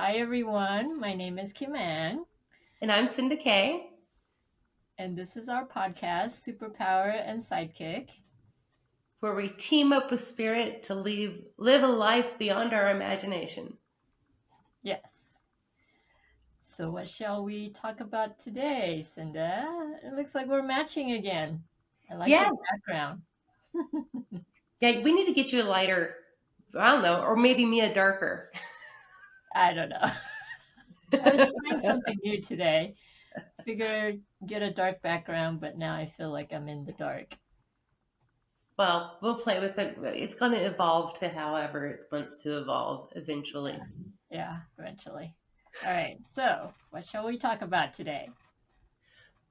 Hi, everyone. My name is Kim Ann, And I'm Cinda Kay. and this is our podcast, Superpower and Sidekick. Where we team up with spirit to live a life beyond our imagination. Yes. So, what shall we talk about today, Cinda? It looks like we're matching again. I like your Yes. background. Yeah, we need to get you a lighter, I don't know, or maybe me a darker. I don't know. I was trying something new today. Figured get a dark background, but now I feel like I'm in the dark. Well, we'll play with it. It's going to evolve to however it wants to evolve eventually. Yeah, eventually. All right. So, what shall we talk about today?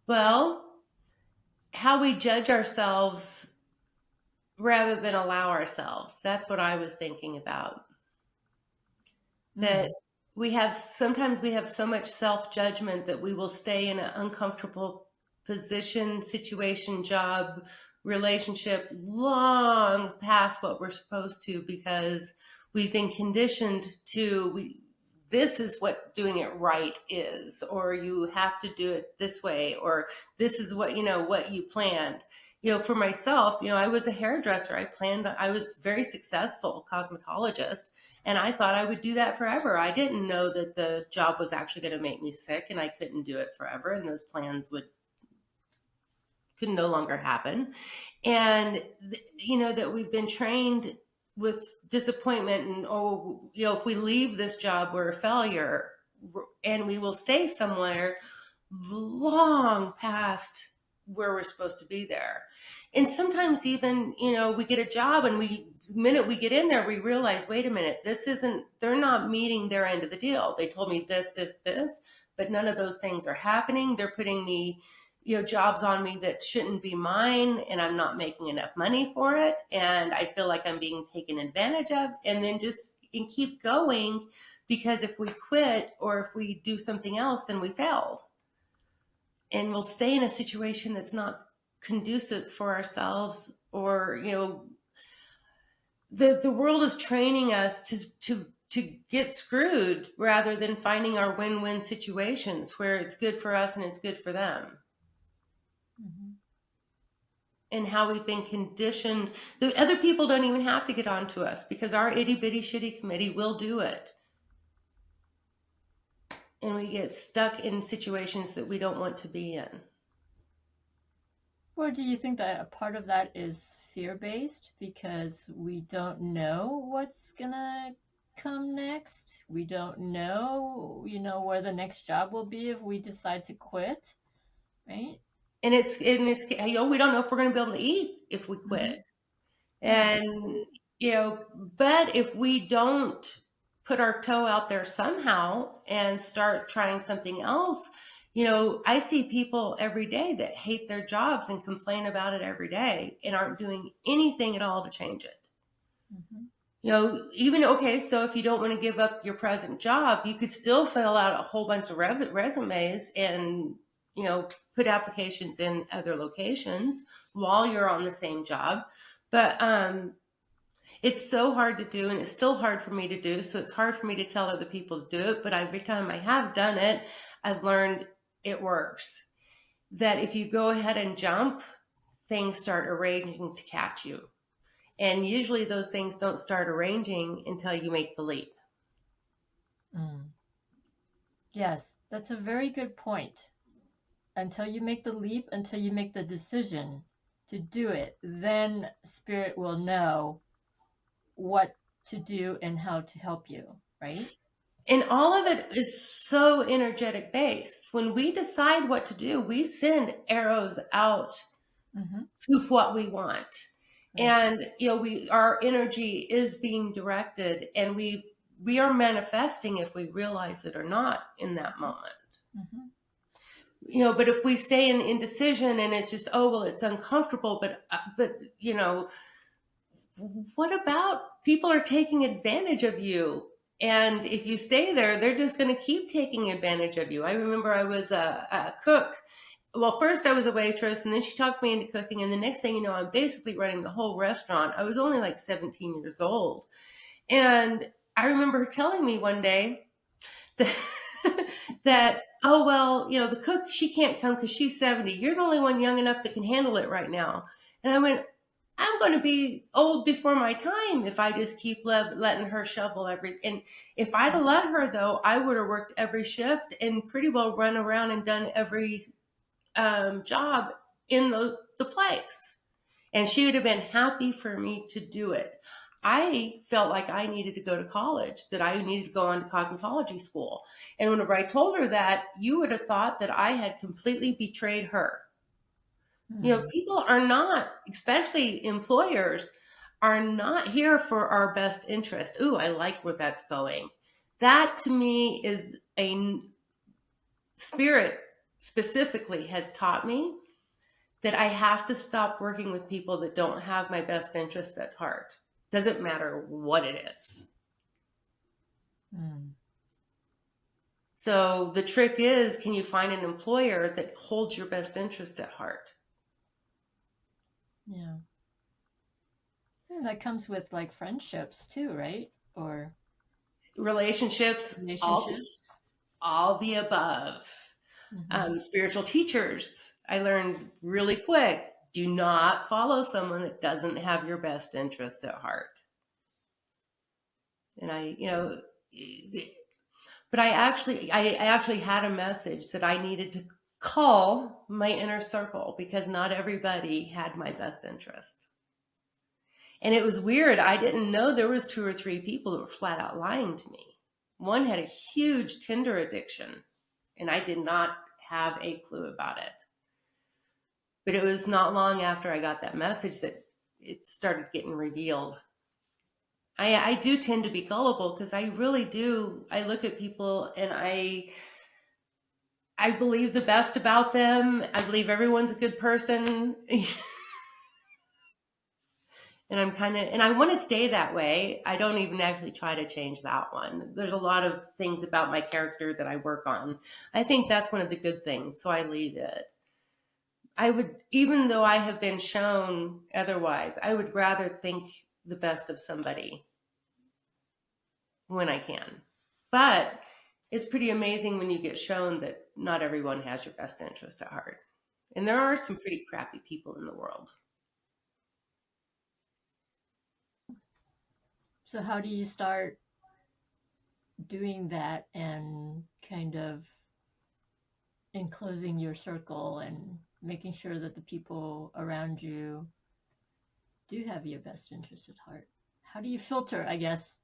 Well, how we judge ourselves rather than allow ourselves. That's what I was thinking about. That Mm, sometimes we have so much self-judgment that we will stay in an uncomfortable position, situation, job, relationship long past what we're supposed to because we've been conditioned to this is what doing it right is, or you have to do it this way, or this is what you planned. For myself, I was a hairdresser. I was very successful cosmetologist, and I thought I would do that forever. I didn't know that the job was actually going to make me sick and I couldn't do it forever, and those plans could no longer happen. And that we've been trained with disappointment, and if we leave this job, we're a failure, and we will stay somewhere long past where we're supposed to be there. And sometimes even, we get a job, and the minute we get in there, we realize, wait a minute, they're not meeting their end of the deal. They told me this, but none of those things are happening. They're putting me, jobs on me that shouldn't be mine, and I'm not making enough money for it. And I feel like I'm being taken advantage of, and then and keep going, because if we quit or if we do something else, then we failed, and we'll stay in a situation that's not conducive for ourselves. Or the world is training us to get screwed rather than finding our win-win situations where it's good for us and it's good for them. mhm. And how we've been conditioned. The other people don't even have to get on to us because our itty bitty shitty committee will do it. And we get stuck in situations that we don't want to be in. Or do you think that a part of that is fear-based because we don't know what's gonna come next? We don't know, where the next job will be if we decide to quit, right? And we don't know if we're going to be able to eat if we quit. Hmm. Yeah. And, but if we don't put our toe out there somehow and start trying something else, I see people every day that hate their jobs and complain about it every day and aren't doing anything at all to change it. Hmm. Even, okay, so if you don't want to give up your present job, you could still fill out a whole bunch of resumes and, put applications in other locations while you're on the same job. But it's so hard to do, and it's still hard for me to do. So it's hard for me to tell other people to do it. But every time I have done it, I've learned it works. That if you go ahead and jump, things start arranging to catch you. And usually those things don't start arranging until you make the leap. Mm. Yes, that's a very good point. Until you make the leap, until you make the decision to do it, then spirit will know what to do and how to help you, right? And all of it is so energetic based. When we decide what to do, we send arrows out Hmm. to what we want. Right. And our energy is being directed, and we are manifesting if we realize it or not in that moment. Hmm. But if we stay in indecision and it's just, oh well, it's uncomfortable, but what about people are taking advantage of you? And if you stay there, they're just going to keep taking advantage of you. I remember I was a cook. Well, first I was a waitress, and then she talked me into cooking. And the next thing you know, I'm basically running the whole restaurant. I was only like 17 years old. And I remember her telling me one day that, oh, well, the cook, she can't come because she's 70. You're the only one young enough that can handle it right now. And I went, I'm going to be old before my time if I just keep letting her shovel everything. And if I'd have let her, though, I would have worked every shift and pretty well run around and done every job in the place. And she would have been happy for me to do it. I felt like I needed to go to college, that I needed to go on to cosmetology school. And whenever I told her that, you would have thought that I had completely betrayed her. People are not, especially employers, are not here for our best interest. Ooh, I like where that's going. That to me is a spirit specifically has taught me that I have to stop working with people that don't have my best interest at heart. Doesn't matter what it is. So the trick is, can you find an employer that holds your best interest at heart? Yeah. And that comes with like friendships too, right? Or relationships, all the above. Spiritual teachers, I learned really quick, do not follow someone that doesn't have your best interests at heart. And but I actually had a message that I needed to call my inner circle because not everybody had my best interest. And it was weird. I didn't know there was 2 or 3 people that were flat out lying to me. One had a huge Tinder addiction, and I did not have a clue about it. But it was not long after I got that message that it started getting revealed. I do tend to be gullible because I really do. I look at people and I believe the best about them. I believe everyone's a good person. And I want to stay that way. I don't even actually try to change that one. There's a lot of things about my character that I work on. I think that's one of the good things, so I leave it. I would, even though I have been shown otherwise, I would rather think the best of somebody when I can. But it's pretty amazing when you get shown that not everyone has your best interest at heart. And there are some pretty crappy people in the world. So how do you start doing that and kind of enclosing your circle and making sure that the people around you do have your best interest at heart? How do you filter, I guess?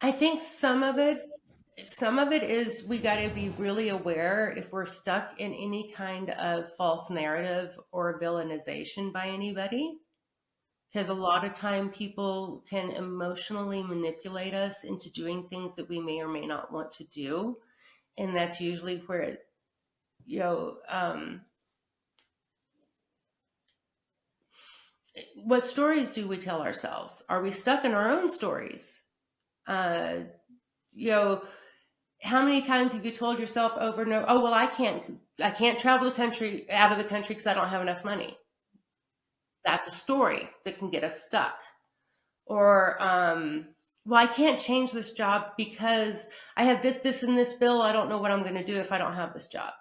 I think some of it is we got to be really aware if we're stuck in any kind of false narrative or villainization by anybody. Because a lot of time people can emotionally manipulate us into doing things that we may or may not want to do. And that's usually where it, what stories do we tell ourselves? Are we stuck in our own stories? How many times have you told yourself over and over, oh, well, I can't travel out of the country because I don't have enough money. That's a story that can get us stuck. Or, well, I can't change this job because I have this, and this bill. I don't know what I'm going to do if I don't have this job.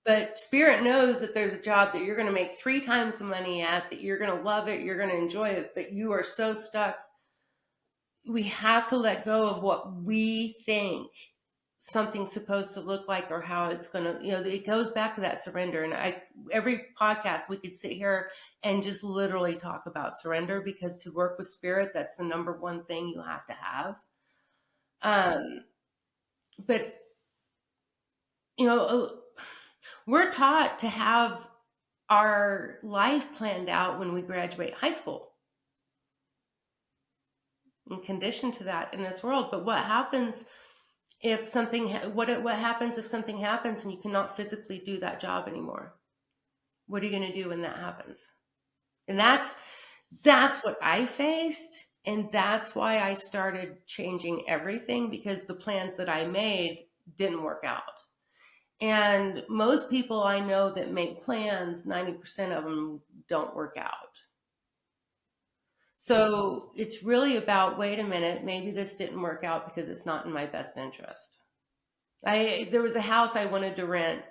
But Spirit knows that there's a job that you're going to make 3 times the money at, that you're going to love it, you're going to enjoy it, but you are so stuck. We have to let go of what we think something's supposed to look like or how it's going to, it goes back to that surrender. And every podcast we could sit here and just literally talk about surrender, because to work with Spirit, that's the number one thing you have to have. But, we're taught to have our life planned out when we graduate high school and conditioned to that in this world. But what happens if something happens if something happens and you cannot physically do that job anymore? What are you going to do when that happens? And that's what I faced. And that's why I started changing everything, because the plans that I made didn't work out. And most people I know that make plans, 90% of them don't work out. So it's really about, wait a minute, maybe this didn't work out because it's not in my best interest. There was a house I wanted to rent.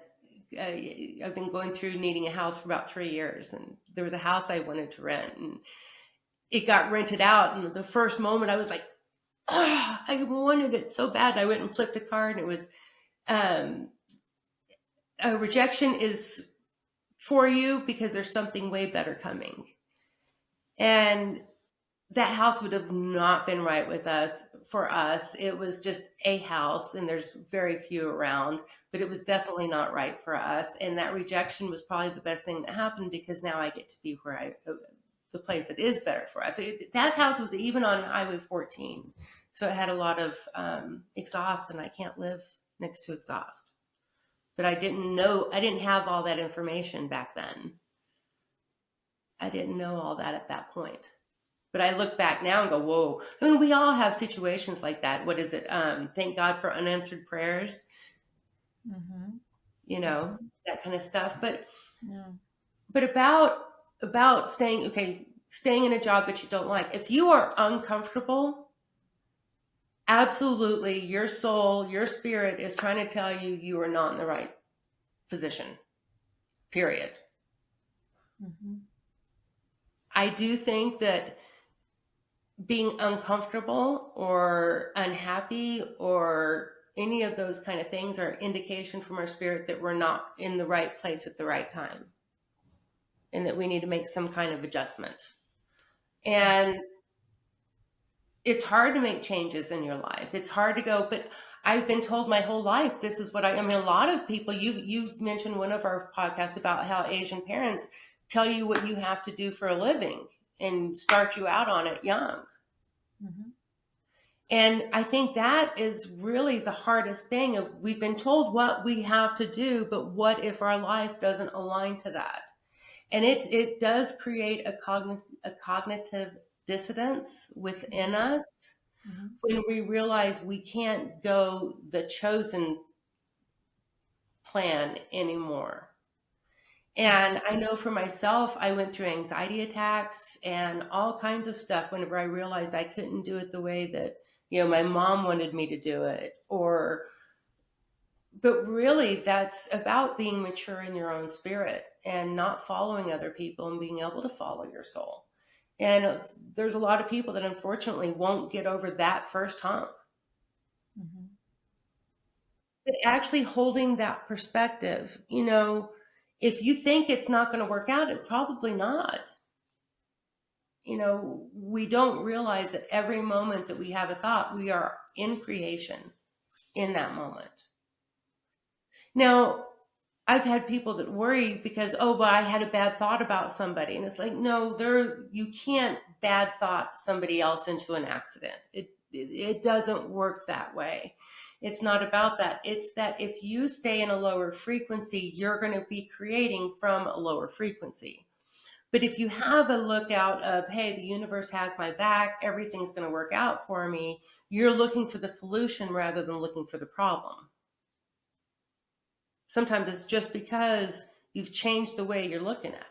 I've been going through needing a house for about 3 years, and there was a house I wanted to rent, and it got rented out. And the first moment I was like, oh, I wanted it so bad. I went and flipped a card, and it was, um, a rejection is for you because there's something way better coming. And that house would have not been right with us for us. It was just a house, and there's very few around, but it was definitely not right for us. And that rejection was probably the best thing that happened, because now I get to be the place that is better for us. That house was even on Highway 14, so it had a lot of exhaust, and I can't live next to exhaust. But I didn't have all that information back then. I didn't know all that at that point. But I look back now and go, whoa. I mean, we all have situations like that. What is it? Thank God for unanswered prayers, Mm-hmm. that kind of stuff. But Yeah. but about staying in a job that you don't like. If you are uncomfortable, absolutely your soul, your spirit is trying to tell you you are not in the right position. Period. Mm-hmm. I do think that being uncomfortable or unhappy or any of those kind of things are indication from our spirit that we're not in the right place at the right time, and that we need to make some kind of adjustment. And it's hard to make changes in your life. It's hard to go, but I've been told my whole life this is what I mean, a lot of people, you've mentioned one of our podcasts about how Asian parents tell you what you have to do for a living and start you out on it young. Mm-hmm. And I think that is really the hardest thing. Of we've been told what we have to do, but what if our life doesn't align to that? And it does create a cognitive dissonance within us Mm-hmm. when we realize we can't go the chosen plan anymore. And I know for myself, I went through anxiety attacks and all kinds of stuff whenever I realized I couldn't do it the way that, my mom wanted me to do it. But really, that's about being mature in your own spirit and not following other people and being able to follow your soul. And there's a lot of people that unfortunately won't get over that first hump. Mm-hmm. But actually holding that perspective, if you think it's not going to work out, it's probably not. We don't realize that every moment that we have a thought, we are in creation in that moment. Now, I've had people that worry because, oh, but I had a bad thought about somebody. And it's like, no, you can't bad thought somebody else into an accident. It doesn't work that way. It's not about that. It's that if you stay in a lower frequency, you're going to be creating from a lower frequency. But if you have a lookout of, hey, the universe has my back, everything's going to work out for me, you're looking for the solution rather than looking for the problem. Sometimes it's just because you've changed the way you're looking at it.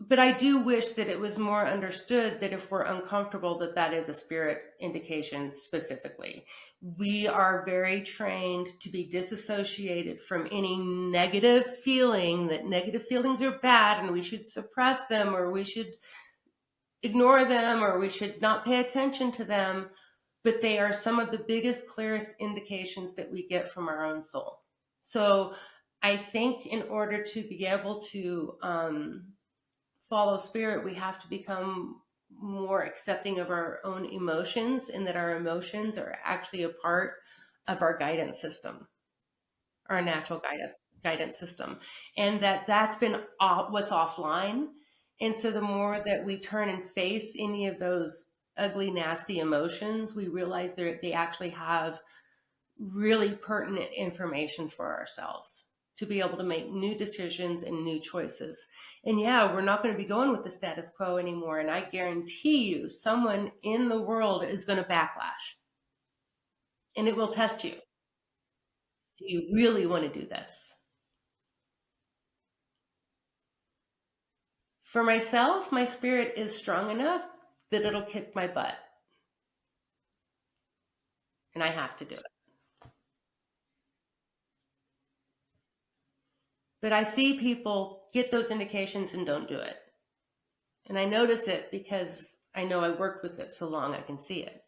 But I do wish that it was more understood that if we're uncomfortable, that is a spirit indication specifically. We are very trained to be disassociated from any negative feeling, that negative feelings are bad and we should suppress them, or we should ignore them, or we should not pay attention to them. But they are some of the biggest, clearest indications that we get from our own soul. So I think in order to be able to follow spirit, we have to become more accepting of our own emotions, and that our emotions are actually a part of our guidance system, our natural guidance system, and that's been what's offline. And so the more that we turn and face any of those ugly, nasty emotions, we realize they actually have really pertinent information for ourselves to be able to make new decisions and new choices. And yeah, we're not going to be going with the status quo anymore. And I guarantee you, someone in the world is going to backlash. And it will test you. Do you really want to do this? For myself, my spirit is strong enough that it'll kick my butt. And I have to do it. But I see people get those indications and don't do it. And I notice it because I know I worked with it so long I can see it.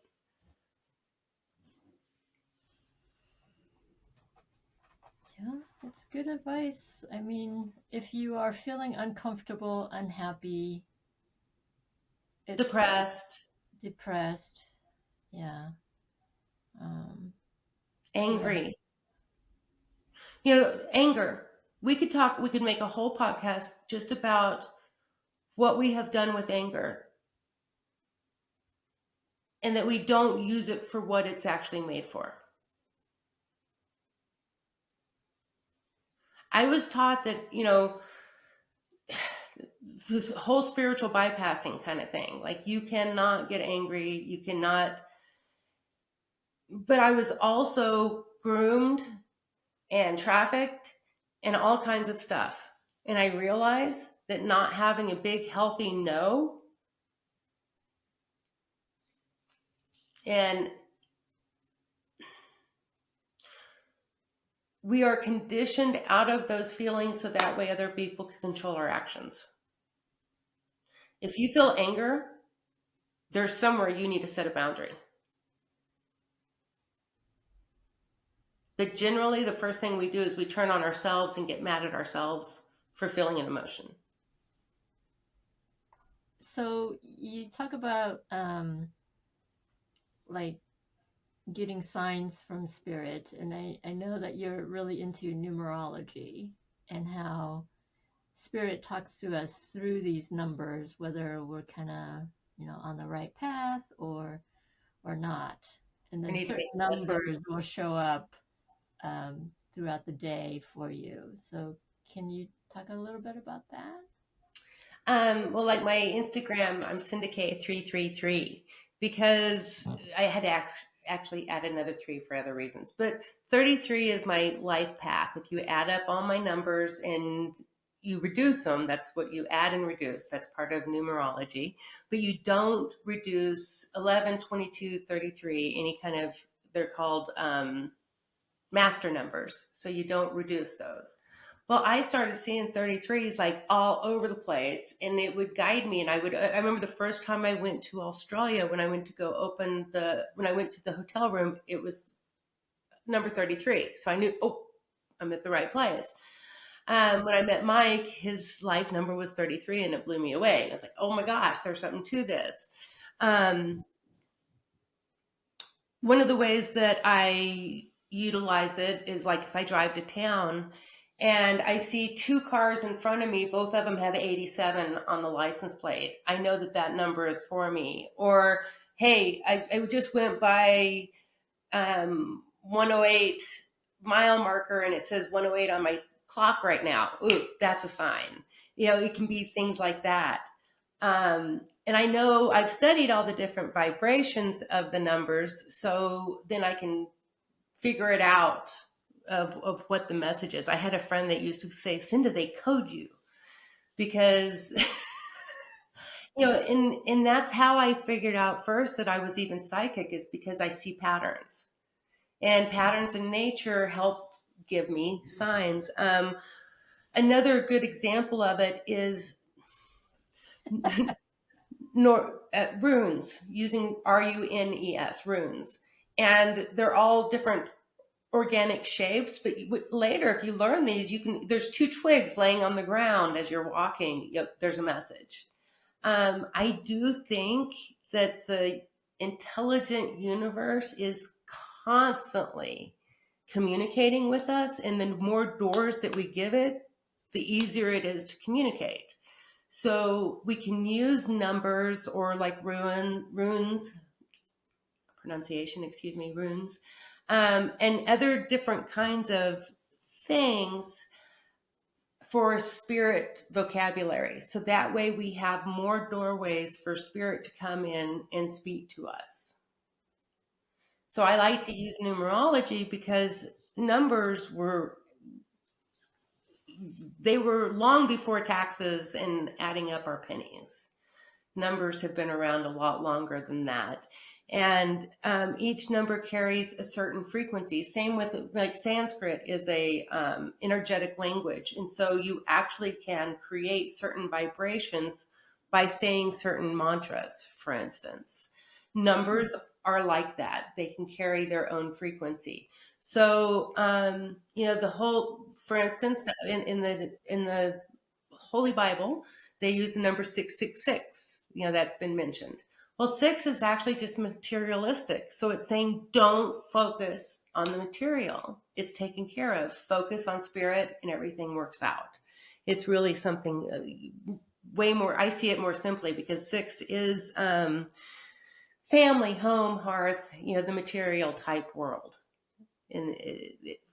Yeah, that's good advice. I mean, if you are feeling uncomfortable, unhappy, it's Depressed, depressed, yeah, um, yeah, angry. Anger. We could make a whole podcast just about what we have done with anger and that we don't use it for what it's actually made for. I was taught that, this whole spiritual bypassing kind of thing. Like you cannot get angry, you cannot. But I was also groomed and trafficked and all kinds of stuff. And I realized that not having a big, healthy no, and we are conditioned out of those feelings so that way other people can control our actions. If you feel anger, there's somewhere you need to set a boundary. But generally, the first thing we do is we turn on ourselves and get mad at ourselves for feeling an emotion. So you talk about like getting signs from spirit, and I know that you're really into numerology and how spirit talks to us through these numbers, whether we're kind of, on the right path or not. And I then need to certain make a list. numbers will show up throughout the day for you. So can you talk a little bit about that? Well, like my Instagram, I'm Syndicate333 because I had to actually add another 3 for other reasons. But 33 is my life path. If you add up all my numbers and you reduce them, that's what you add and reduce. That's part of numerology. But you don't reduce 11, 22, 33, any kind of, they're called master numbers. So you don't reduce those. Well, I started seeing 33s like all over the place, and it would guide me. And I remember the first time I went to Australia, when I went to when I went to the hotel room, it was number 33. So I knew, oh, I'm at the right place. When I met Mike, his life number was 33, and it blew me away. And I was like, oh my gosh, there's something to this. One of the ways that I utilize it is like if I drive to town and I see 2 cars in front of me, both of them have 87 on the license plate, I know that that number is for me. Or, hey, I just went by 108 mile marker and it says 108 on my clock right now. Ooh, that's a sign. It can be things like that. And I know I've studied all the different vibrations of the numbers, so then I can figure it out of what the message is. I had a friend that used to say, Cinda, they code you because, and that's how I figured out first that I was even psychic, is because I see patterns, and patterns in nature help give me signs. Another good example of it is runes, using runes, runes. And they're all different organic shapes, but later, if you learn these, there's 2 twigs laying on the ground as you're walking. There's a message. I do think that the intelligent universe is constantly communicating with us, and the more doors that we give it, the easier it is to communicate. So we can use numbers or like runes, runes, and other different kinds of things for spirit vocabulary. So that way we have more doorways for spirit to come in and speak to us. So I like to use numerology because numbers were they were long before taxes and adding up our pennies. Numbers have been around a lot longer than that. And each number carries a certain frequency. Same with, like, Sanskrit is a energetic language. And so you actually can create certain vibrations by saying certain mantras, for instance. Numbers are like that. They can carry their own frequency. So, the whole, for instance, in the Holy Bible, they use the number 666. That's been mentioned. Well, 6 is actually just materialistic. So it's saying don't focus on the material. It's taken care of. Focus on spirit and everything works out. It's really something way more, I see it more simply, because 6 is family, home, hearth, the material type world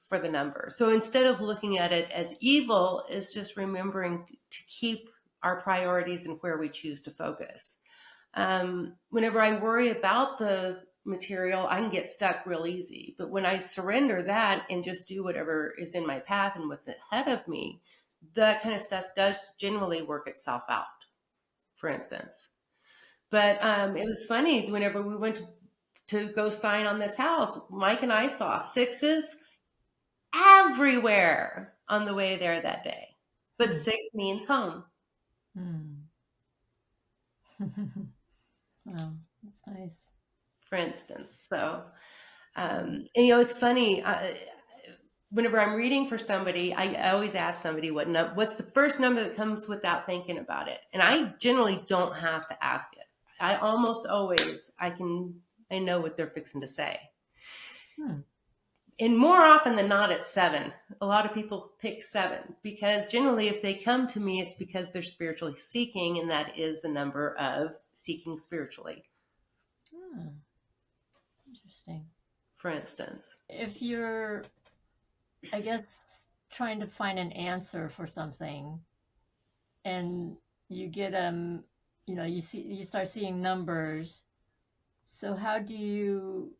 for the number. So instead of looking at it as evil, it's just remembering to keep our priorities and where we choose to focus. Whenever I worry about the material, I can get stuck real easy. But when I surrender that and just do whatever is in my path and what's ahead of me, that kind of stuff does generally work itself out, for instance. But it was funny, whenever we went to go sign on this house, Mike and I saw 6s everywhere on the way there that day. But 6 means home. Wow, that's nice. For instance. So, it's funny. Whenever I'm reading for somebody, I always ask somebody what's the first number that comes without thinking about it. And I generally don't have to ask it. I almost always, I know what they're fixing to say. And more often than not, it's 7. A lot of people pick 7 because generally if they come to me, it's because they're spiritually seeking, and that is the number of seeking spiritually. Interesting. For instance. If you're, I guess, trying to find an answer for something and you get you start seeing numbers, so how do you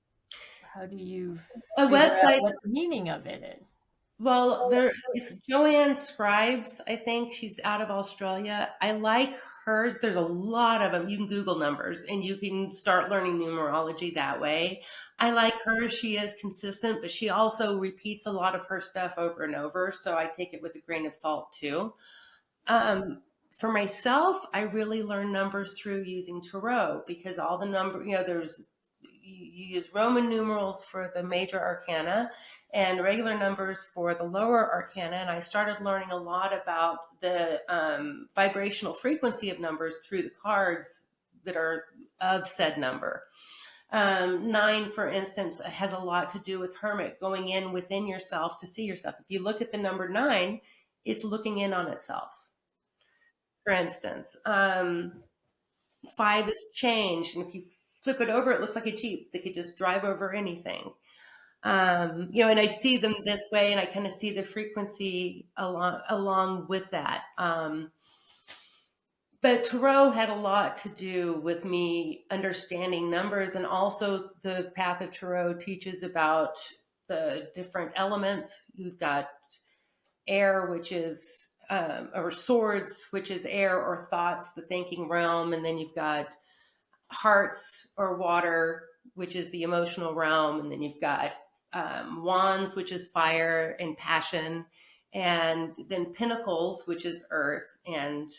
a website out what the meaning of it is? Well, it's Joanne Scribes, I think. She's out of Australia. I like hers. There's a lot of them. You can Google numbers and you can start learning numerology that way. I like hers. She is consistent, but she also repeats a lot of her stuff over and over. So I take it with a grain of salt too. For myself, I really learn numbers through using tarot, because all the you use Roman numerals for the major arcana and regular numbers for the lower arcana. And I started learning a lot about the vibrational frequency of numbers through the cards that are of said number. 9, for instance, has a lot to do with hermit, going in within yourself to see yourself. If you look at the number 9, it's looking in on itself. For instance, 5 is change. And if you flip it over, it looks like a Jeep that could just drive over anything. And I see them this way, and I kind of see the frequency along with that. But tarot had a lot to do with me understanding numbers, and also the path of tarot teaches about the different elements. You've got air, which is, or swords, which is air or thoughts, the thinking realm, and then you've got hearts or water, which is the emotional realm, and then you've got wands, which is fire and passion, and then pinnacles, which is earth and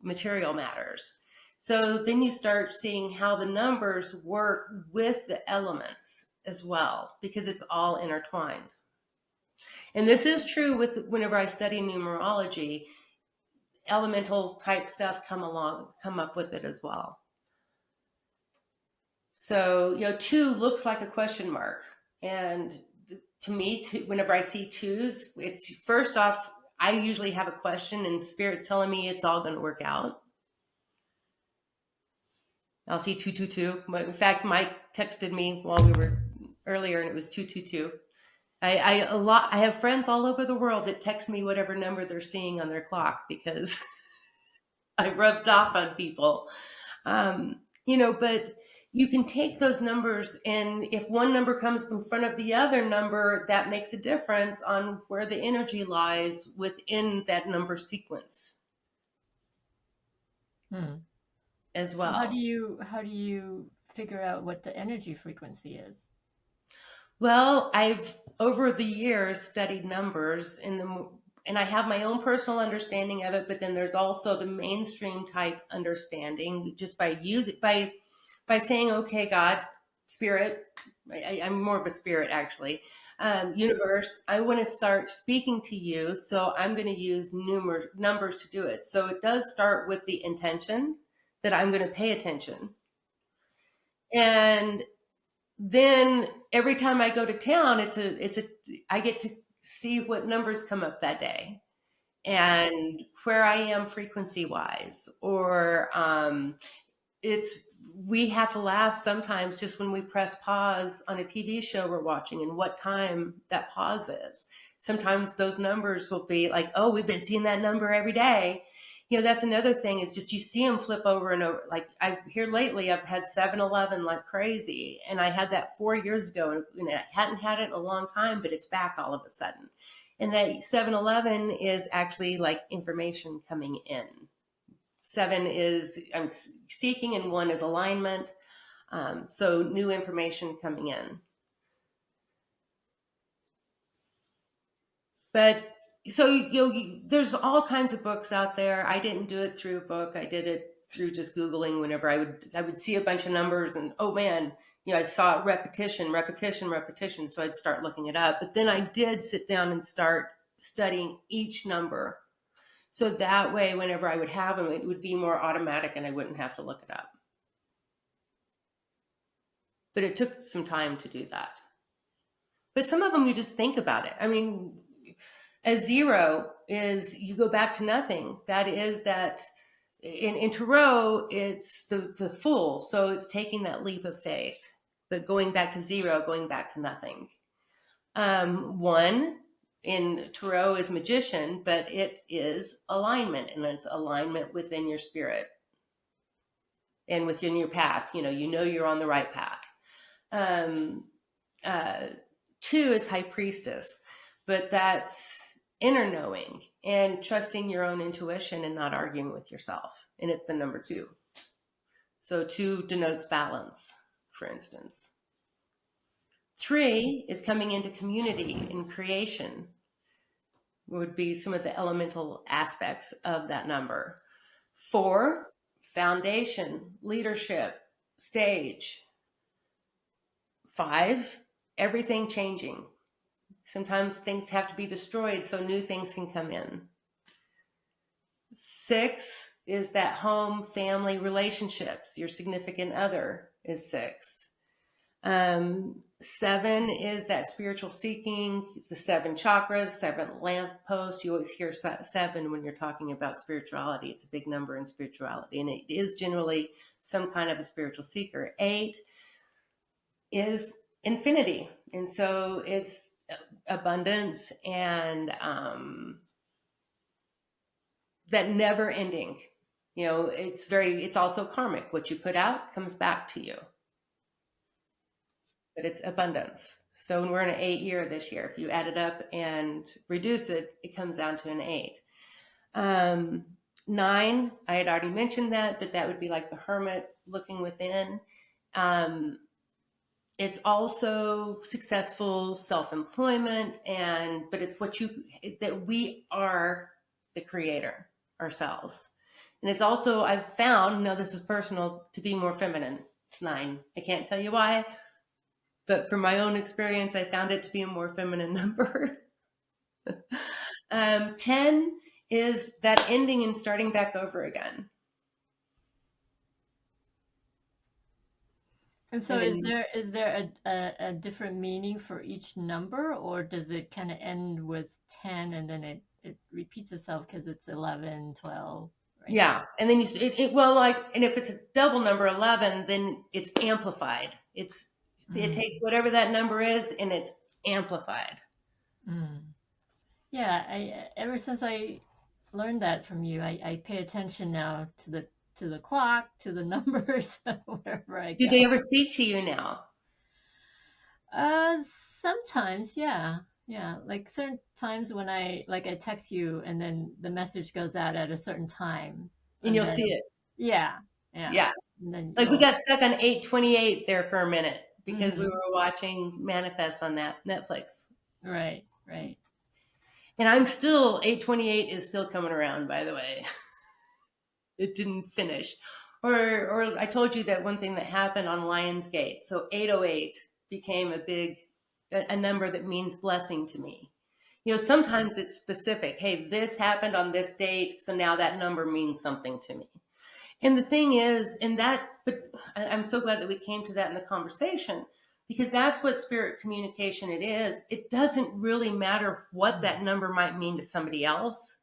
material matters. So then you start seeing how the numbers work with the elements as well, because it's all intertwined. And this is true with whenever I study numerology, elemental type stuff come up with it as well. So, 2 looks like a question mark. And to me, whenever I see 2s, it's first off, I usually have a question and Spirit's telling me it's all going to work out. I'll see 222. In fact, Mike texted me while we were earlier, and it was 222. I have friends all over the world that text me whatever number they're seeing on their clock, because I rubbed off on people. But you can take those numbers, and if one number comes in front of the other number, that makes a difference on where the energy lies within that number sequence Hmm. as So well. how do you figure out what the energy frequency is? Well, I've over the years studied numbers and I have my own personal understanding of it, but then there's also the mainstream type understanding just by saying, okay, God, spirit, I'm more of a spirit actually, universe, I want to start speaking to you, so I'm going to use numbers to do it. So it does start with the intention that I'm going to pay attention. And then every time I go to town, I get to see what numbers come up that day and where I am frequency wise, or it's we have to laugh sometimes just when we press pause on a TV show we're watching and what time that pause is. Sometimes those numbers will be like, oh, we've been seeing that number every day. That's another thing is just you see them flip over and over. Like I here lately, I've had 7-Eleven like crazy. And I had that 4 years ago and I hadn't had it in a long time, but it's back all of a sudden. And that 7-Eleven is actually like information coming in. 7 is I'm seeking, and 1 is alignment. So new information coming in. But so there's all kinds of books out there. I didn't do it through a book. I did it through just Googling. Whenever I would see a bunch of numbers and oh man, I saw repetition, repetition, repetition. So I'd start looking it up. But then I did sit down and start studying each number. So that way, whenever I would have them, it would be more automatic and I wouldn't have to look it up. But it took some time to do that. But some of them you just think about it. I mean, a 0 is you go back to nothing. That is that in Tarot, it's the Fool. So it's taking that leap of faith, but going back to 0, going back to nothing. 1 in Tarot is Magician, but it is alignment, and it's alignment within your spirit and within your path. You're on the right path. 2 is High Priestess, but that's inner knowing and trusting your own intuition and not arguing with yourself. And it's the number 2. So 2 denotes balance, for instance. 3 is coming into community and creation, would be some of the elemental aspects of that number. 4, foundation, leadership, stage. 5, everything changing. Sometimes things have to be destroyed so new things can come in. 6 is that home, family, relationships. Your significant other is 6. 7 is that spiritual seeking, the 7 chakras, 7 lamp posts. You always hear 7 when you're talking about spirituality. It's a big number in spirituality, and it is generally some kind of a spiritual seeker. 8 is infinity, and so it's abundance and that never ending. It's also karmic. What you put out comes back to you, but it's abundance. So when we're in an 8 year this year, if you add it up and reduce it, it comes down to an 8. 9, I had already mentioned that, but that would be like the hermit looking within. It's also successful self-employment, but it's that we are the creator ourselves. And it's also, I've found, now this is personal, to be more feminine. 9. I can't tell you why, but from my own experience, I found it to be a more feminine number. 10 is that ending and starting back over again. And so is there a different meaning for each number, or does it kind of end with 10 and then it repeats itself because it's 11, 12, right? Yeah. And then and if it's a double number 11, then it's amplified. It takes whatever that number is and it's amplified. Yeah. Ever since I learned that from you, I pay attention now to to the clock, to the numbers, wherever I Do they go. ever speak to you now? Uh, Sometimes, yeah. Yeah, like certain times when I text you and then the message goes out at a certain time And and you'll see then it. yeah, yeah. Yeah. And then Like we you'll got stuck on 828 there for a minute because we mhm. were watching Manifest on that Netflix. Right, right. And I'm still 828 is still coming around, by the way. It didn't finish. Or I told you that one thing that happened on Lionsgate. So 808 became a number that means blessing to me. You know, sometimes it's specific. Hey, this happened on this date, so now that number means something to me. And the thing is, but I'm so glad that we came to that in the conversation because that's what spirit communication it is. It doesn't really matter what that number might mean to somebody else.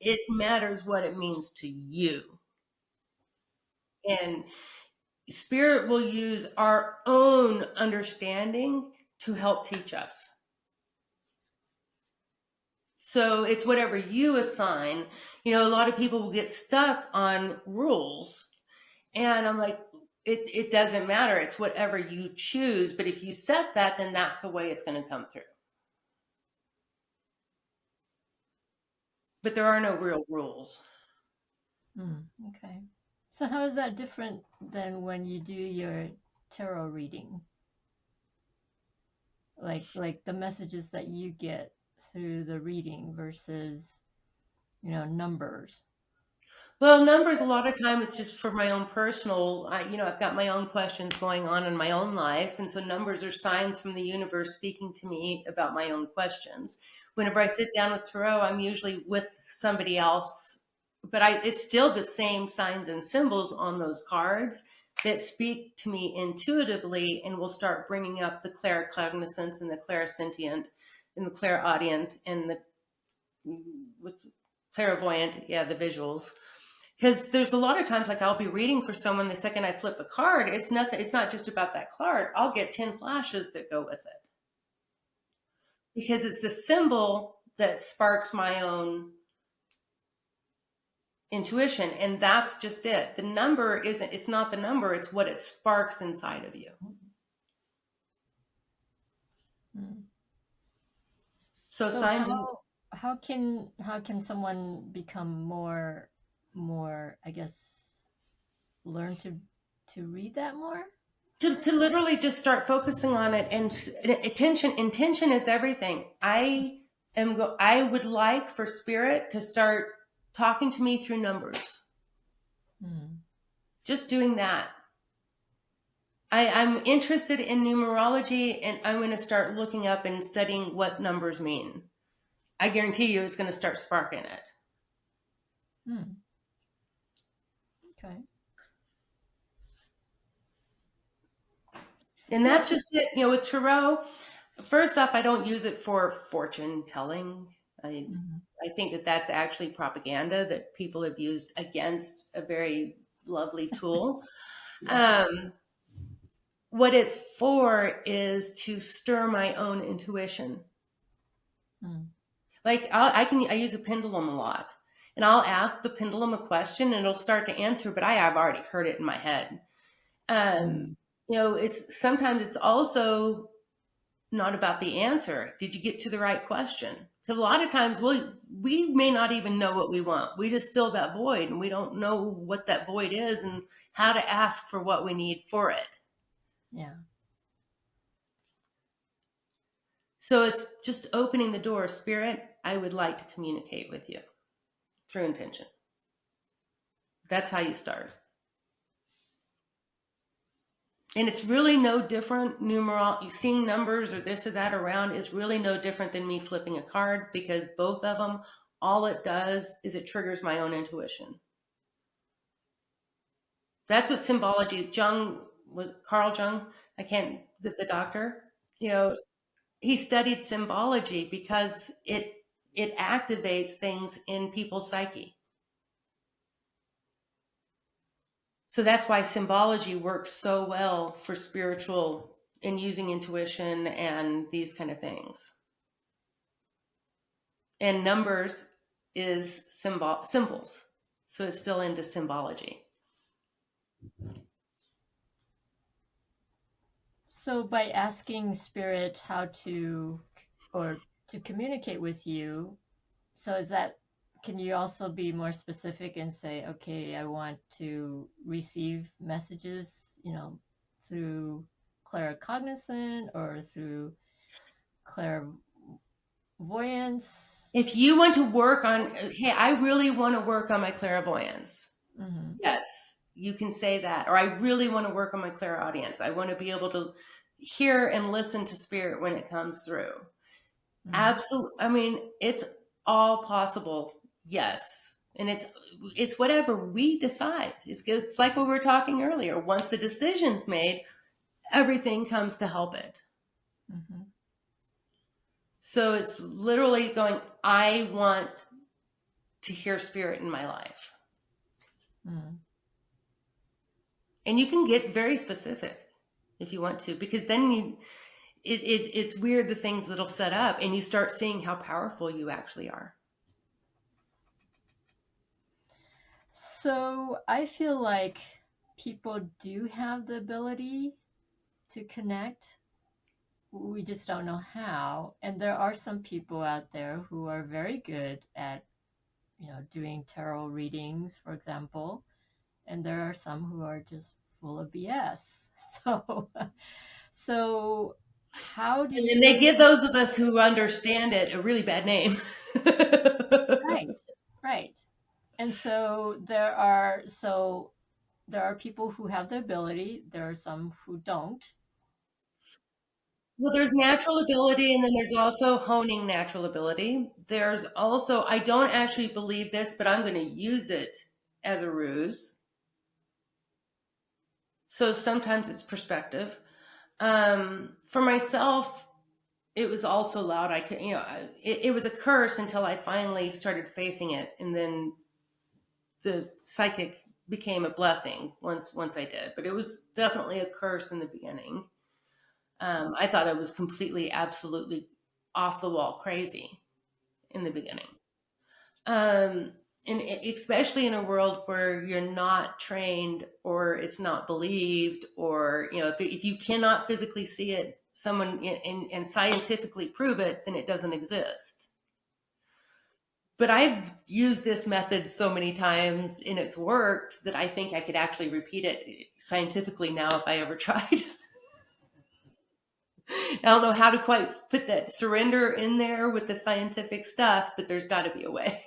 It matters what it means to you. And spirit will use our own understanding to help teach us. So it's whatever you assign. You know, a lot of people will get stuck on rules. And I'm like, it doesn't matter. It's whatever you choose. But if you set that, then that's the way it's going to come through. But there are no real rules. Okay. So how is that different than when you do your tarot reading? Like the messages that you get through the reading versus, numbers. Well, numbers, a lot of time it's just for my own personal, I've got my own questions going on in my own life. And so numbers are signs from the universe speaking to me about my own questions. Whenever I sit down with tarot, I'm usually with somebody else, but it's still the same signs and symbols on those cards that speak to me intuitively and will start bringing up the claircognizance and the clairsentient and the clairaudient and the with clairvoyant, yeah, the visuals. Because there's a lot of times like I'll be reading for someone, the second I flip a card, it's not just about that card. I'll get 10 flashes that go with it because it's the symbol that sparks my own intuition. And that's just it. The number isn't, it's not the number, it's what it sparks inside of you. Mm. So So signs and how can someone become more, I guess, learn to read that more? to literally just start focusing on it and intention is everything. I would like for spirit to start talking to me through numbers, Mm. just doing that. I'm interested in numerology and I'm going to start looking up and studying what numbers mean. I guarantee you it's going to start sparking it. Mm. Okay. And Yeah. that's just it. You know, with tarot, first off, I don't use it for fortune telling. I Mhm. I think that that's actually propaganda that people have used against a very lovely tool. Yeah. Um, what it's for is to stir my own intuition. Mm. Like I use a pendulum a lot, and I'll ask the pendulum a question, and it'll start to answer, but I have already heard it in my head. Um, Mm. it's sometimes it's also not about the answer. Did you get to the right question? Because a lot of times we may not even know what we want. We just fill that void and we don't know what that void is and how to ask for what we need for it. Yeah. So it's just opening the door. Spirit, I would like to communicate with you through intention. That's how you start. And it's really no different. Seeing numbers or this or that around is really no different than me flipping a card because both of them, all it does is it triggers my own intuition. That's what symbology. Carl Jung. I can't the doctor. You know, he studied symbology because it activates things in people's psyche. So that's why symbology works so well for spiritual and using intuition and these kind of things. And numbers is symbols. So it's still into symbology. So by asking spirit how to or to communicate with you, so is that, can you also be more specific and say, okay, I want to receive messages, through claircognizant or through clairvoyance? If you want to work on, hey, I really want to work on my clairvoyance. Mm-hmm. Yes, you can say that. Or I really want to work on my clairaudience. I want to be able to hear and listen to spirit when it comes through. Mm-hmm. Absolutely. I mean, it's all possible. Yes. And it's whatever we decide. It's like what we were talking earlier. Once the decision's made, everything comes to help it. Mm-hmm. So it's literally going, I want to hear spirit in my life. Mm-hmm. And you can get very specific if you want to, because then it's weird the things that'll set up and you start seeing how powerful you actually are. So I feel like people do have the ability to connect. We just don't know how. And there are some people out there who are very good at, doing tarot readings, for example. And there are some who are just full of BS. So how do And then they you? give those of us who understand it a really bad name. Right, right. And there are people who have the ability. There are some who don't. Well, there's natural ability, and then there's also honing natural ability. There's also, I don't actually believe this, but I'm going to use it as a ruse. So sometimes it's perspective. For myself, it was also loud. I could, it was a curse until I finally started facing it. And then the psychic became a blessing once I did, but it was definitely a curse in the beginning. I thought I was completely, absolutely off the wall crazy in the beginning. Um, and especially in a world where you're not trained or it's not believed, or, if you cannot physically see it, someone and scientifically prove it, then it doesn't exist. But I've used this method so many times and it's worked that I think I could actually repeat it scientifically now if I ever tried. I don't know how to quite put that surrender in there with the scientific stuff, but there's got to be a way.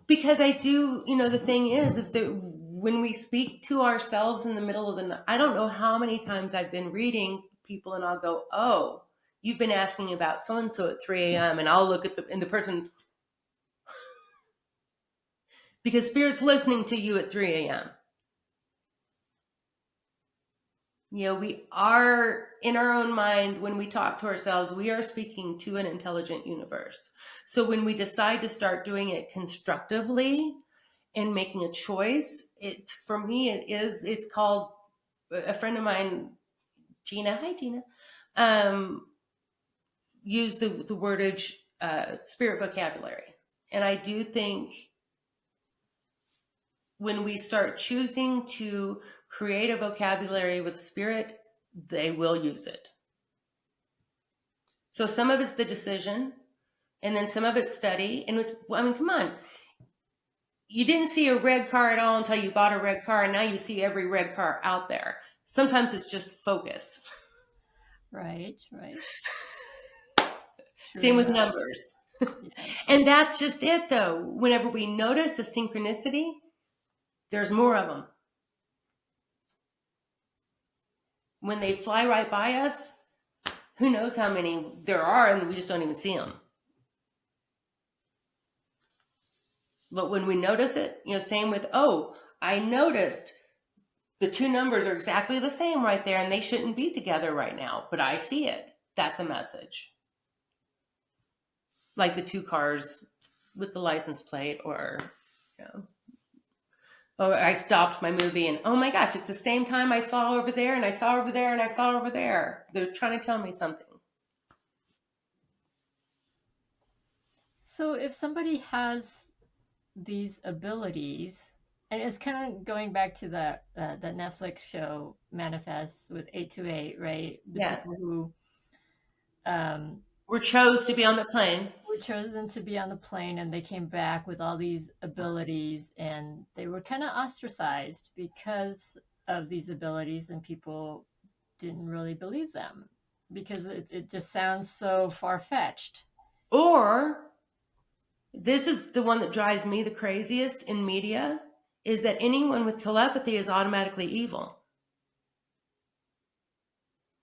Because I do, the thing is that when we speak to ourselves in the middle of the night, I don't know how many times I've been reading people and I'll go, oh, you've been asking about so and so at 3 a.m. And I'll look at the person, because spirit's listening to you at 3 a.m. We are in our own mind. When we talk to ourselves, we are speaking to an intelligent universe. So when we decide to start doing it constructively and making a choice, for me, it's called, a friend of mine, Gina, hi Gina, used the wordage, spirit vocabulary. And I do think when we start choosing to create a vocabulary with spirit, they will use it. So some of it's the decision, and then some of it's study. And come on. You didn't see a red car at all until you bought a red car, and now you see every red car out there. Sometimes it's just focus. Right, right. True Same with enough. numbers. Yes. And that's just it, though. Whenever we notice a synchronicity, there's more of them. When they fly right by us, who knows how many there are, and we just don't even see them. But when we notice it, same with, oh, I noticed the two numbers are exactly the same right there, and they shouldn't be together right now, but I see it. That's a message. Like the two cars with the license plate, or, oh, I stopped my movie and, oh my gosh, it's the same time I saw over there and I saw over there and I saw over there. They're trying to tell me something. So if somebody has these abilities, and it's kind of going back to the Netflix show Manifest with 828, right? The Yeah. people who um, We're chose to be on the plane. were chosen to be on the plane, and they came back with all these abilities, and they were kind of ostracized because of these abilities, and people didn't really believe them because it just sounds so far-fetched. Or this is the one that drives me the craziest in media, is that anyone with telepathy is automatically evil,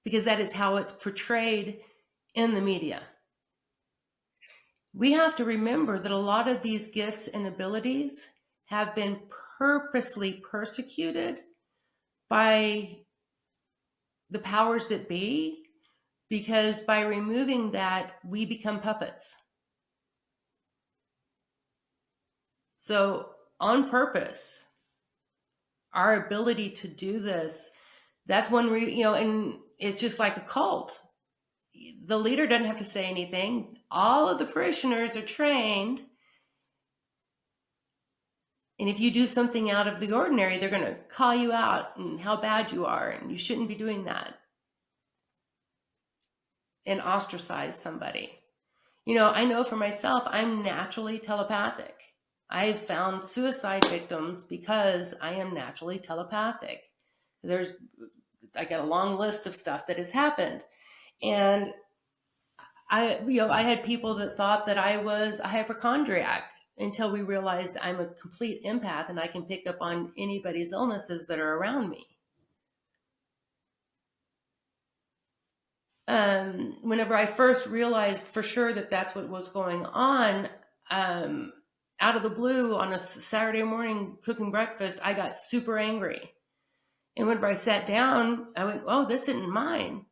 because that is how it's portrayed in the media. We have to remember that a lot of these gifts and abilities have been purposely persecuted by the powers that be, because by removing that, we become puppets. So, on purpose, our ability to do this, that's one, and it's just like a cult. The leader doesn't have to say anything. All of the parishioners are trained. And if you do something out of the ordinary, they're going to call you out and how bad you are, and you shouldn't be doing that, and ostracize somebody. I know for myself, I'm naturally telepathic. I've found suicide victims because I am naturally telepathic. I got a long list of stuff that has happened. And I had people that thought that I was a hypochondriac until we realized I'm a complete empath and I can pick up on anybody's illnesses that are around me. Whenever I first realized for sure that that's what was going on, out of the blue on a Saturday morning cooking breakfast, I got super angry. And whenever I sat down, I went, "Oh, this isn't mine."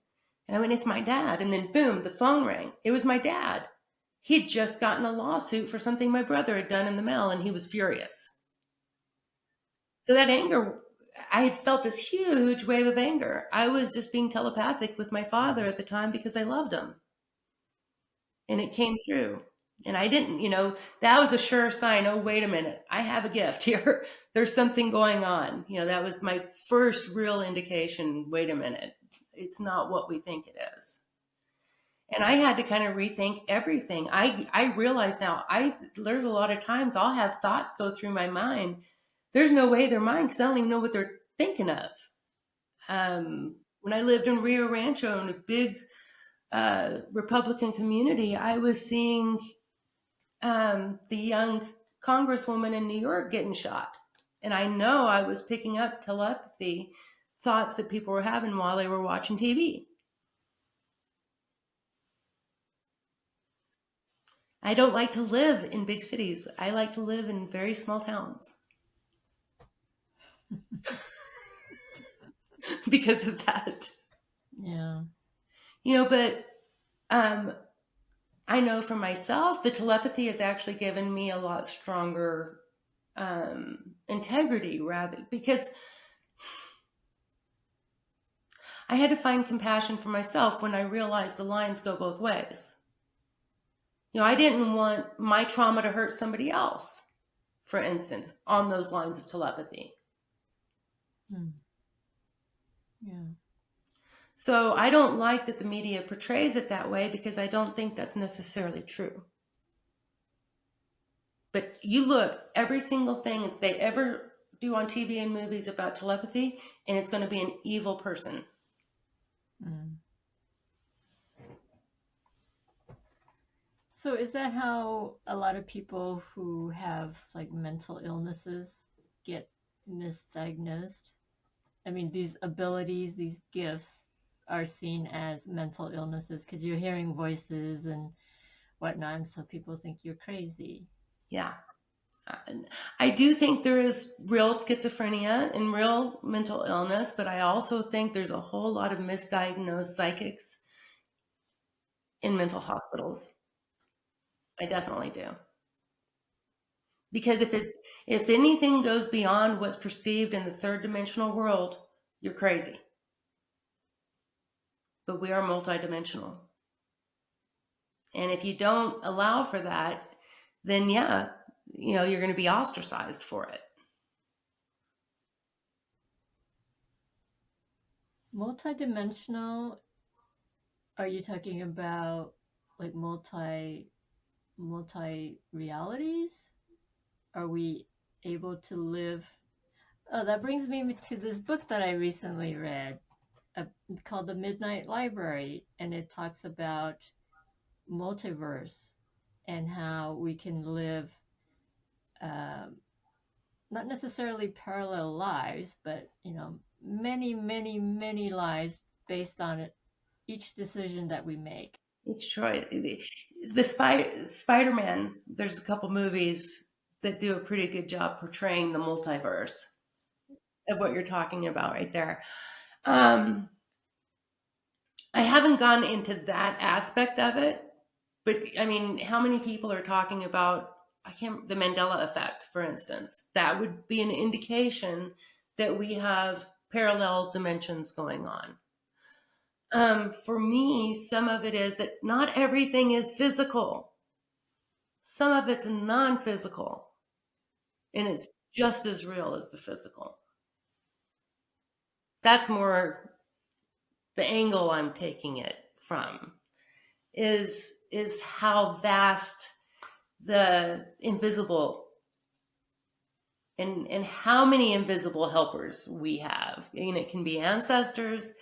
And I went, "It's my dad." And then boom, the phone rang. It was my dad. He'd just gotten a lawsuit for something my brother had done in the mail, and he was furious. So that anger, I had felt this huge wave of anger. I was just being telepathic with my father at the time because I loved him. And it came through. And I didn't, that was a sure sign. Oh, wait a minute. I have a gift here. There's something going on. That was my first real indication. Wait a minute. It's not what we think it is. And I had to kind of rethink everything. I realize now, there's a lot of times I'll have thoughts go through my mind. There's no way they're mine because I don't even know what they're thinking of. When I lived in Rio Rancho in a big Republican community, I was seeing the young congresswoman in New York getting shot. And I know I was picking up telepathy thoughts that people were having while they were watching TV. I don't like to live in big cities. I like to live in very small towns because of that. Yeah. But I know for myself, the telepathy has actually given me a lot stronger integrity, rather, because I had to find compassion for myself when I realized the lines go both ways. I didn't want my trauma to hurt somebody else, for instance, on those lines of telepathy. Yeah. So I don't like that the media portrays it that way because I don't think that's necessarily true. But you look, every single thing they ever do on TV and movies about telepathy, and it's going to be an evil person. So is that how a lot of people who have like mental illnesses get misdiagnosed? I mean, these abilities, these gifts are seen as mental illnesses because you're hearing voices and whatnot, and so people think you're crazy. Yeah. I do think there is real schizophrenia and real mental illness, but I also think there's a whole lot of misdiagnosed psychics in mental hospitals. I definitely do. Because if anything goes beyond what's perceived in the third dimensional world, you're crazy. But we are multidimensional. And if you don't allow for that, then yeah, you're going to be ostracized for it. Multidimensional, are you talking about like multi realities? Are we able to live? Oh, that brings me to this book that I recently read, called The Midnight Library, and it talks about multiverse and how we can live um, not necessarily parallel lives, but many, many, many lives based on it, each decision that we make. It's Troy. The Spider-Man, there's a couple movies that do a pretty good job portraying the multiverse of what you're talking about right there. Um, I haven't gone into that aspect of it, but I mean, how many people are talking about the Mandela effect, for instance? That would be an indication that we have parallel dimensions going on. For me, some of it is that not everything is physical. Some of it's non-physical, and it's just as real as the physical. That's more the angle I'm taking it from, is how vast the invisible and how many invisible helpers we have. It can be ancestors,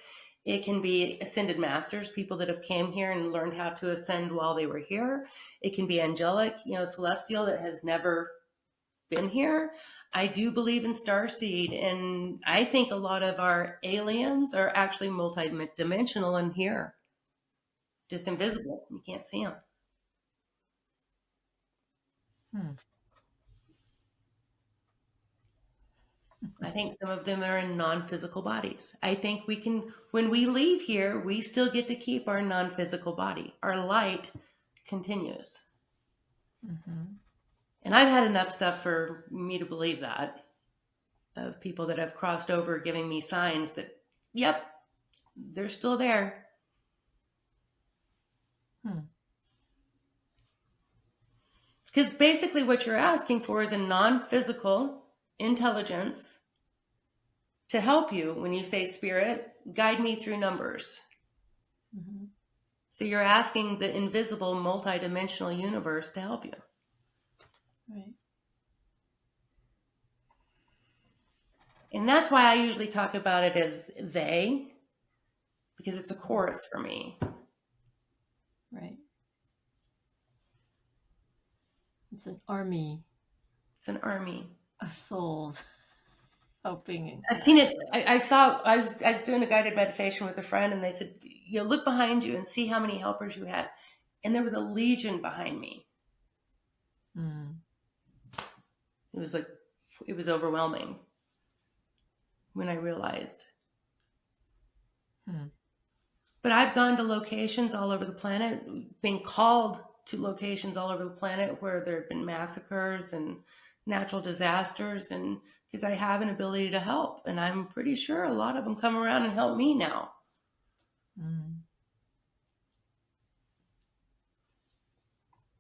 it can be ascended masters, people that have came here and learned how to ascend while they were here. It can be angelic, celestial, that has never been here. I do believe in starseed, and I think a lot of our aliens are actually multidimensional and here, just invisible. You can't see them. Hmm. I think some of them are in non-physical bodies. I think when we leave here, we still get to keep our non-physical body. Our light continues. Mm-hmm. And I've had enough stuff for me to believe that, of people that have crossed over giving me signs that, yep, they're still there. Hmm. Because basically what you're asking for is a non-physical intelligence to help you. When you say, spirit, guide me through numbers. Mm-hmm. So you're asking the invisible multidimensional universe to help you. Right. And that's why I usually talk about it as they, because it's a chorus for me. Right. It's an army It's an army of souls helping. I've seen it. I was doing a guided meditation with a friend, and they said, look behind you and see how many helpers you had. And there was a legion behind me. Mm. It was overwhelming when I realized. Hmm. But I've gone to locations all over the planet, been called to locations all over the planet where there have been massacres and natural disasters, and because I have an ability to help, and I'm pretty sure a lot of them come around and help me now. Mm.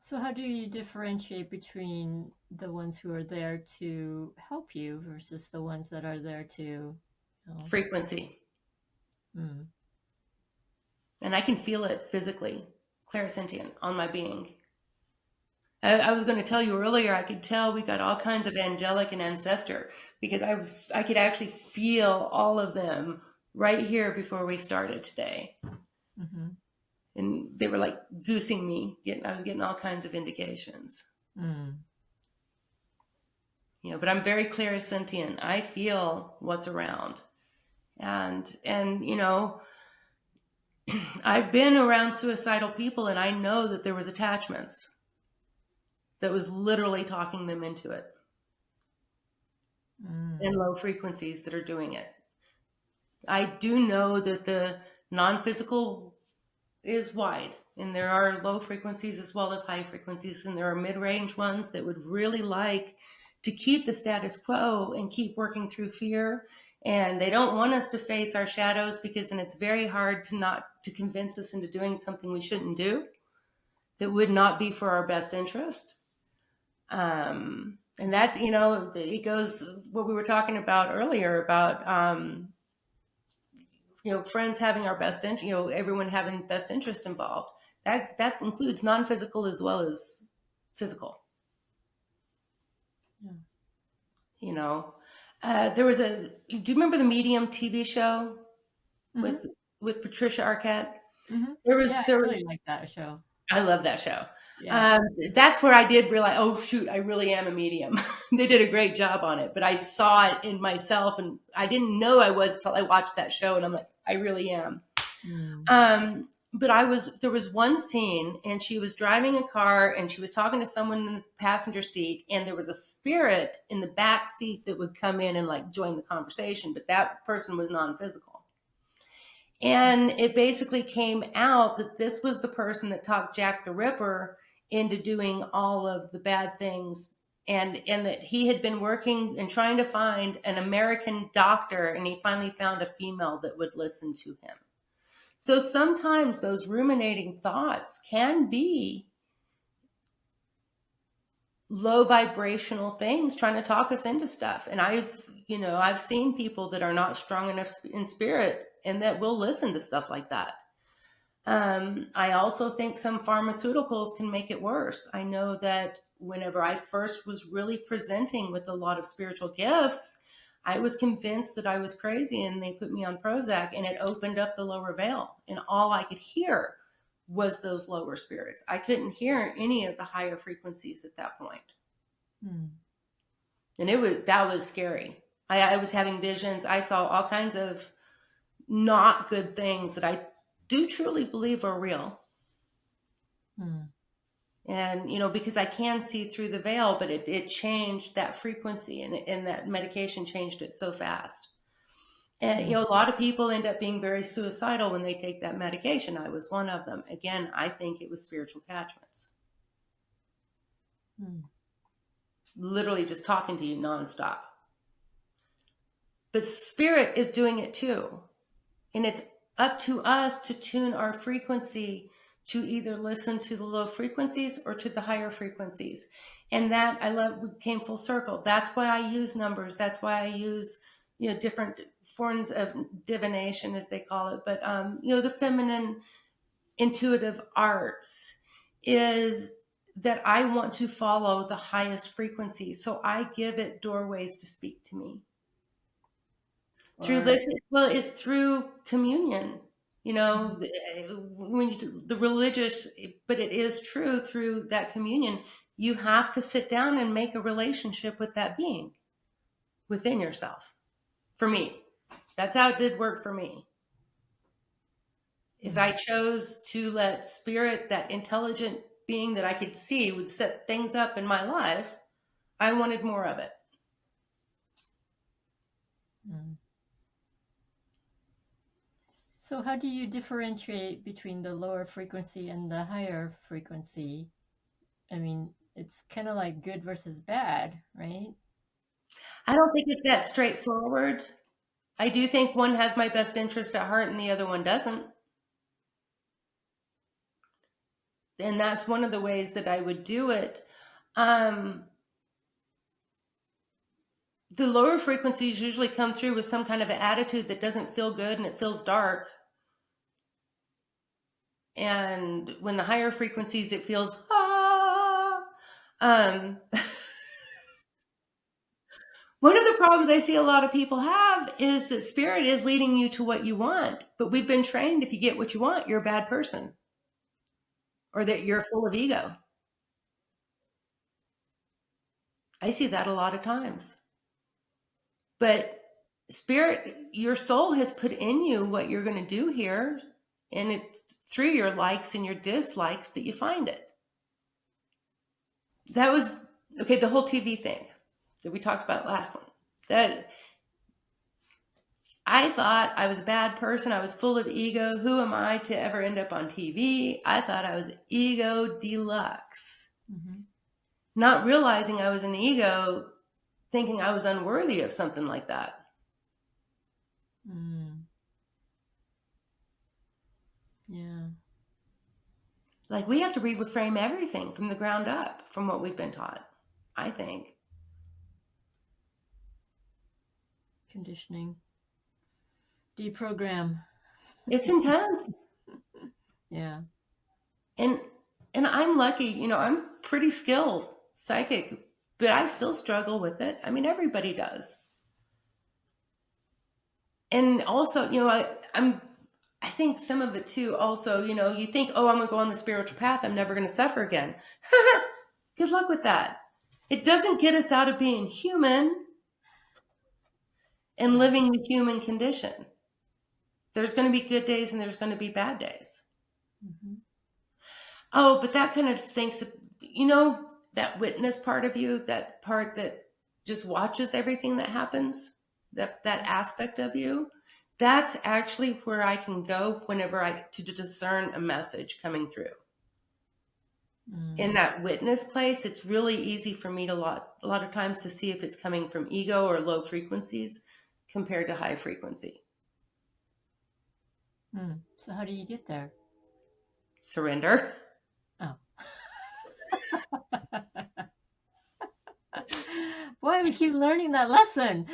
So how do you differentiate between the ones who are there to help you versus the ones that are there to Frequency. Mm. And I can feel it physically, clairsentient, on my being. I was going to tell you earlier, I could tell we got all kinds of angelic and ancestor, because I could actually feel all of them right here before we started today. Mm-hmm. And they were like goosing me. I was getting all kinds of indications. Mm. But I'm very clairsentient. I feel what's around. And I've been around suicidal people, and I know that there was attachments that was literally talking them into it. And low frequencies that are doing it. I do know that the non-physical is wide, and there are low frequencies as well as high frequencies, and there are mid-range ones that would really like to keep the status quo and keep working through fear, and they don't want us to face our shadows, because then it's very hard to convince us into doing something we shouldn't do, that would not be for our best interest. And that, it goes what we were talking about earlier about, friends having our best interest, everyone having best interest involved. That includes non-physical as well as physical. Yeah. There was do you remember the Medium TV show Mm-hmm. with Patricia Arquette? Mm-hmm. There was Yeah, I there. really like that show. I love that show. Yeah. That's where I did realize, oh shoot, I really am a medium. They did a great job on it, but I saw it in myself, and I didn't know I was till I watched that show, and I'm like, I really am. Mm. But there was one scene, and she was driving a car, and she was talking to someone in the passenger seat, and there was a spirit in the back seat that would come in and like join the conversation, but that person was non-physical. And it basically came out that this was the person that talked Jack the Ripper into doing all of the bad things, and that he had been working and trying to find an American doctor, and he finally found a female that would listen to him. So sometimes those ruminating thoughts can be low vibrational things trying to talk us into stuff. And I've seen people that are not strong enough in spirit and that will listen to stuff like that. I also think some pharmaceuticals can make it worse. I know that whenever I first was really presenting with a lot of spiritual gifts, I was convinced that I was crazy, and they put me on Prozac, and it opened up the lower veil, and all I could hear was those lower spirits. I couldn't hear any of the higher frequencies at that point. Mm. And that was scary. I was having visions. I saw all kinds of not good things that I do truly believe are real. Mm. And, because I can see through the veil, but it changed that frequency, and that medication changed it so fast. And, a lot of people end up being very suicidal when they take that medication. I was one of them. Again, I think it was spiritual attachments. Mm. Literally just talking to you nonstop. But spirit is doing it too. And it's up to us to tune our frequency to either listen to the low frequencies or to the higher frequencies. And that I love, we came full circle. That's why I use numbers. That's why I use, different forms of divination, as they call it. But, the feminine intuitive arts is that I want to follow the highest frequency. So I give it doorways to speak to me. Through listening, well, it's through communion, when the religious, but it is true through that communion. You have to sit down and make a relationship with that being within yourself. For me, that's how it did work for me. Is I chose to let spirit, that intelligent being that I could see would set things up in my life. I wanted more of it. Mm. So how do you differentiate between the lower frequency and the higher frequency? I mean, it's kind of like good versus bad, right? I don't think it's that straightforward. I do think one has my best interest at heart and the other one doesn't. And that's one of the ways that I would do it. The lower frequencies usually come through with some kind of an attitude that doesn't feel good, and it feels dark. And when the higher frequencies, it feels, one of the problems I see a lot of people have is that spirit is leading you to what you want. But we've been trained, if you get what you want, you're a bad person, or that you're full of ego. I see that a lot of times. But spirit, your soul has put in you what you're going to do here. And it's through your likes and your dislikes that you find it. That was, okay, the whole TV thing that we talked about last one. That I thought I was a bad person. I was full of ego. Who am I to ever end up on TV? I thought I was ego deluxe. Mm-hmm. Not realizing I was an ego, thinking I was unworthy of something like that. Mm. Yeah. Like, we have to reframe everything from the ground up from what we've been taught. I think. Conditioning. Deprogram. It's intense. Yeah. And I'm lucky, you know, I'm pretty skilled psychic, but I still struggle with it. I mean, everybody does. And also, you know, I think some of it too, also, you know, you think, oh, I'm going to go on the spiritual path. I'm never going to suffer again. Good luck with that. It doesn't get us out of being human and living the human condition. There's going to be good days and there's going to be bad days. Mm-hmm. Oh, but that kind of thinks, you know, that witness part of you, that part that just watches everything that happens, that aspect of you, that's actually where I can go whenever to discern a message coming through. In that witness place, it's really easy for me to a lot of times to see if it's coming from ego or low frequencies compared to high frequency. So how do you get there? Surrender. Oh. Boy, we keep learning that lesson.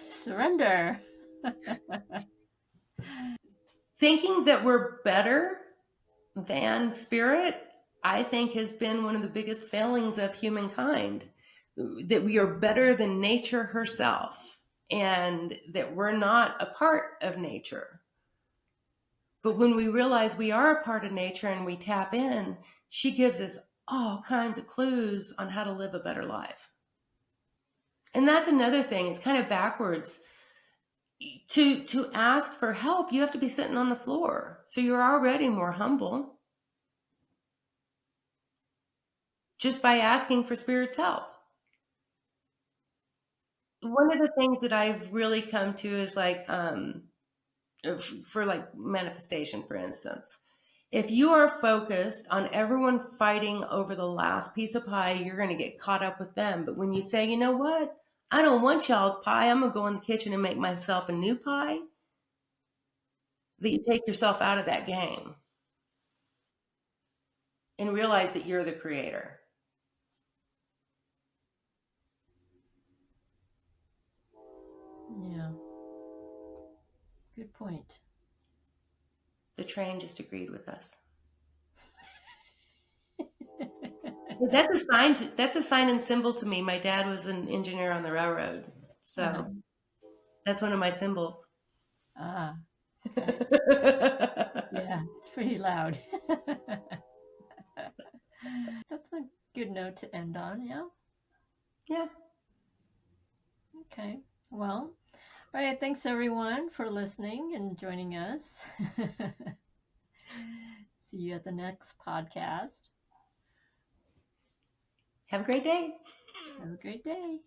Surrender. Thinking that we're better than spirit, I think, has been one of the biggest failings of humankind. That we are better than nature herself, and that we're not a part of nature. But when we realize we are a part of nature and we tap in, she gives us all kinds of clues on how to live a better life. And that's another thing. It's kind of backwards. To ask for help, you have to be sitting on the floor. So you're already more humble just by asking for spirit's help. One of the things that I've really come to is like, for like manifestation, for instance, if you are focused on everyone fighting over the last piece of pie, you're going to get caught up with them. But when you say, you know what? I don't want y'all's pie. I'm going to go in the kitchen and make myself a new pie. That you take yourself out of that game and realize that you're the creator. Yeah. Good point. The train just agreed with us. That's a sign. That's a sign and symbol to me. My dad was an engineer on the railroad, so that's one of my symbols. Ah. Okay. Yeah, it's pretty loud. That's a good note to end on, yeah? Yeah. Okay. Well, all right. Thanks everyone for listening and joining us. See you at the next podcast. Have a great day. Have a great day.